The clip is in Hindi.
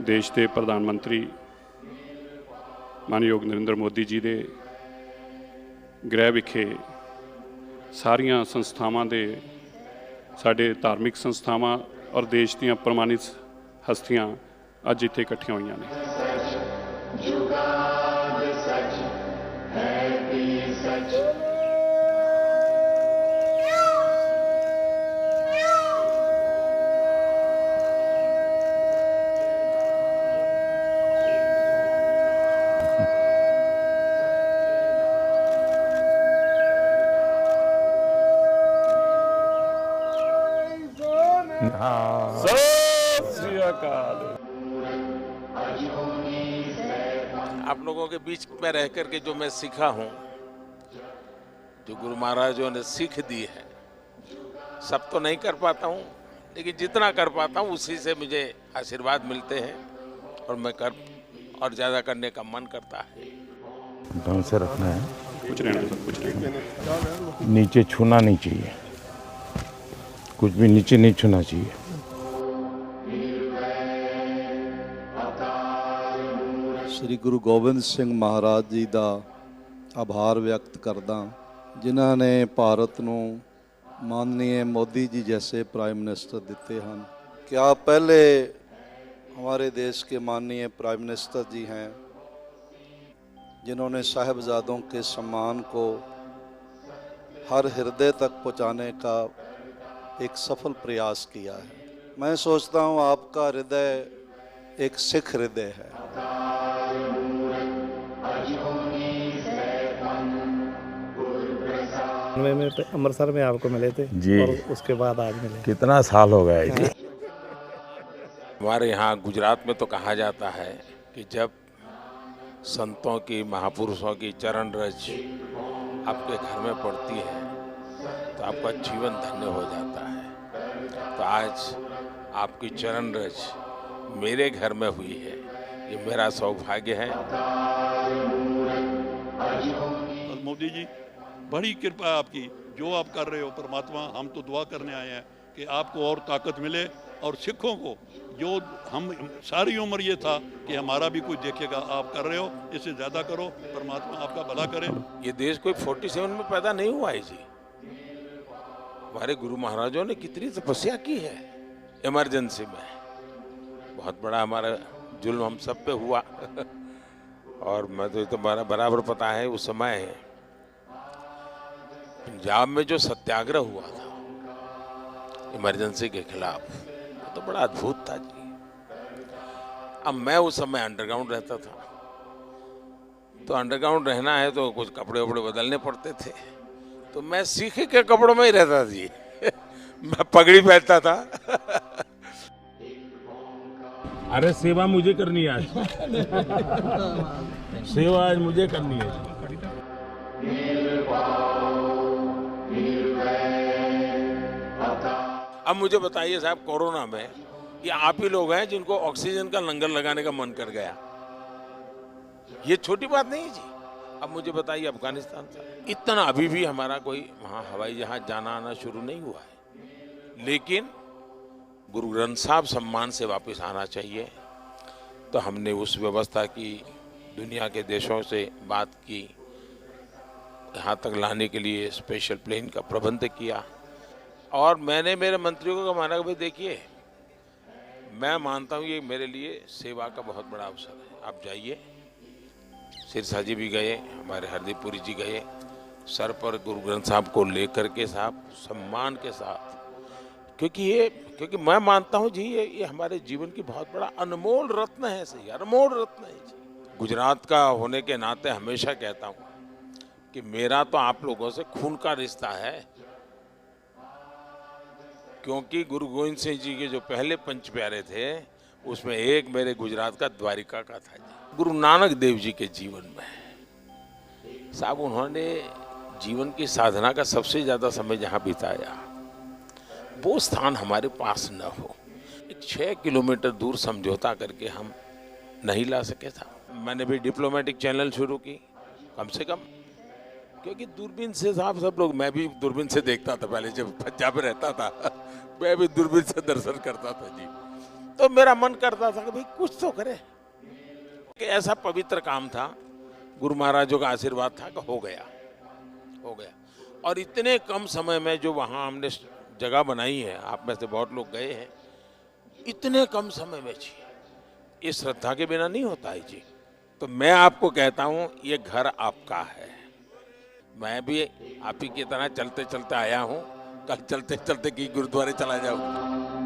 देश के प्रधानमंत्री मानयोग नरेंद्र मोदी जी के गृह विखे सारिया संस्थावां दे साडे धार्मिक संस्थावां और देश दीयां प्रमाणित हस्तियां अज इत्थे इकट्ठियां होईयां ने। आप लोगों के बीच में रह करके जो मैं सीखा हूं, जो गुरु महाराजों ने सीख दी है, सब तो नहीं कर पाता हूं, लेकिन जितना कर पाता हूं उसी से मुझे आशीर्वाद मिलते हैं और मैं और ज्यादा करने का मन करता है। ढंग से रखना है, कुछ रहना, नीचे छूना नहीं चाहिए, कुछ भी नीचे नहीं छूना चाहिए। श्री गुरु गोबिंद सिंह महाराज जी का आभार व्यक्त करदा, जिन्हों ने भारत को माननीय मोदी जी जैसे प्राइम मिनिस्टर दिते हैं। क्या पहले हमारे देश के माननीय प्राइम मिनिस्टर जी हैं जिन्होंने साहिबजादों के सम्मान को हर हृदय तक पहुंचाने का एक सफल प्रयास किया है। मैं सोचता हूं आपका हृदय एक सिख हृदय है। में अमृतसर में आपको मिले थे जी, और उसके बाद आज मिले। कितना साल हो गया जी। हमारे यहाँ गुजरात में तो कहा जाता है कि जब संतों की, महापुरुषों की चरण रज आपके घर में पड़ती है तो आपका जीवन धन्य हो जाता है। तो आज आपकी चरण रज मेरे घर में हुई है, ये मेरा सौभाग्य है। और मोदी जी, बड़ी कृपा है आपकी, जो आप कर रहे हो। परमात्मा, हम तो दुआ करने आए हैं कि आपको और ताकत मिले, और सिखों को जो हम सारी उम्र ये था कि हमारा भी कोई देखेगा, आप कर रहे हो, इससे ज़्यादा करो। परमात्मा आपका भला करे। ये देश कोई 47 में पैदा नहीं हुआ है जी। हमारे गुरु महाराजों ने कितनी तपस्या की है इमरजेंसी में। बहुत बड़ा हमारा जुल्म हम सब पे हुआ और मैं तो बराबर पता है उस समय पंजाब में जो सत्याग्रह हुआ था इमरजेंसी के खिलाफ, तो बड़ा अद्भुत था जी। अब मैं उस समय अंडरग्राउंड रहता था, तो अंडरग्राउंड रहना है तो कुछ कपड़े वपड़े बदलने पड़ते थे, तो मैं सीखे के कपड़ों में ही रहता जी मैं पगड़ी पहनता था अरे सेवा मुझे करनी है आज सेवा आज मुझे करनी है। अब मुझे बताइए साहब, कोरोना में ये आप ही लोग हैं जिनको ऑक्सीजन का लंगर लगाने का मन कर गया। ये छोटी बात नहीं जी। अब मुझे बताइए, अफगानिस्तान था, इतना अभी भी हमारा कोई वहाँ हवाई जहाज जाना आना शुरू नहीं हुआ है, लेकिन गुरु ग्रंथ साहब सम्मान से वापस आना चाहिए। तो हमने उस व्यवस्था की, दुनिया के देशों से बात की, यहाँ तक लाने के लिए स्पेशल प्लेन का प्रबंध किया। और मैंने मेरे मंत्रियों को माना कि भाई देखिए, मैं मानता हूँ ये मेरे लिए सेवा का बहुत बड़ा अवसर है, आप जाइए। सिरसा जी भी गए, हमारे हरदीप पुरी जी गए, सर पर गुरु ग्रंथ साहब को लेकर के साहब सम्मान के साथ, क्योंकि मैं मानता हूँ जी ये हमारे जीवन की बहुत बड़ा अनमोल रत्न है। सही, अनमोल रत्न है जी। गुजरात का होने के नाते हमेशा कहता हूँ कि मेरा तो आप लोगों से खून का रिश्ता है, क्योंकि गुरु गोविंद सिंह जी के जो पहले पंच प्यारे थे उसमें एक मेरे गुजरात का द्वारिका का था जी। गुरु नानक देव जी के जीवन में साहब उन्होंने जीवन की साधना का सबसे ज़्यादा समय जहाँ बिताया, वो स्थान हमारे पास न हो। एक 6 किलोमीटर दूर समझौता करके हम नहीं ला सके था। मैंने भी डिप्लोमेटिक चैनल शुरू की, कम से कम क्योंकि दूरबीन से साहब सब लोग, मैं भी दूरबीन से देखता था पहले जब पंजाब में रहता था मैं भी दूरबीन से दर्शन करता था जी। तो मेरा मन करता था कि भाई कुछ तो करे, कि ऐसा पवित्र काम था, गुरु महाराजों का आशीर्वाद था कि हो गया। और इतने कम समय में जो वहाँ हमने जगह बनाई है, आप में से बहुत लोग गए हैं, इतने कम समय में जी, ये श्रद्धा के बिना नहीं होता है जी। तो मैं आपको कहता हूँ ये घर आपका है। मैं भी आप ही की तरह चलते चलते आया हूँ, कल चलते चलते की गुरुद्वारे चला जाऊँ।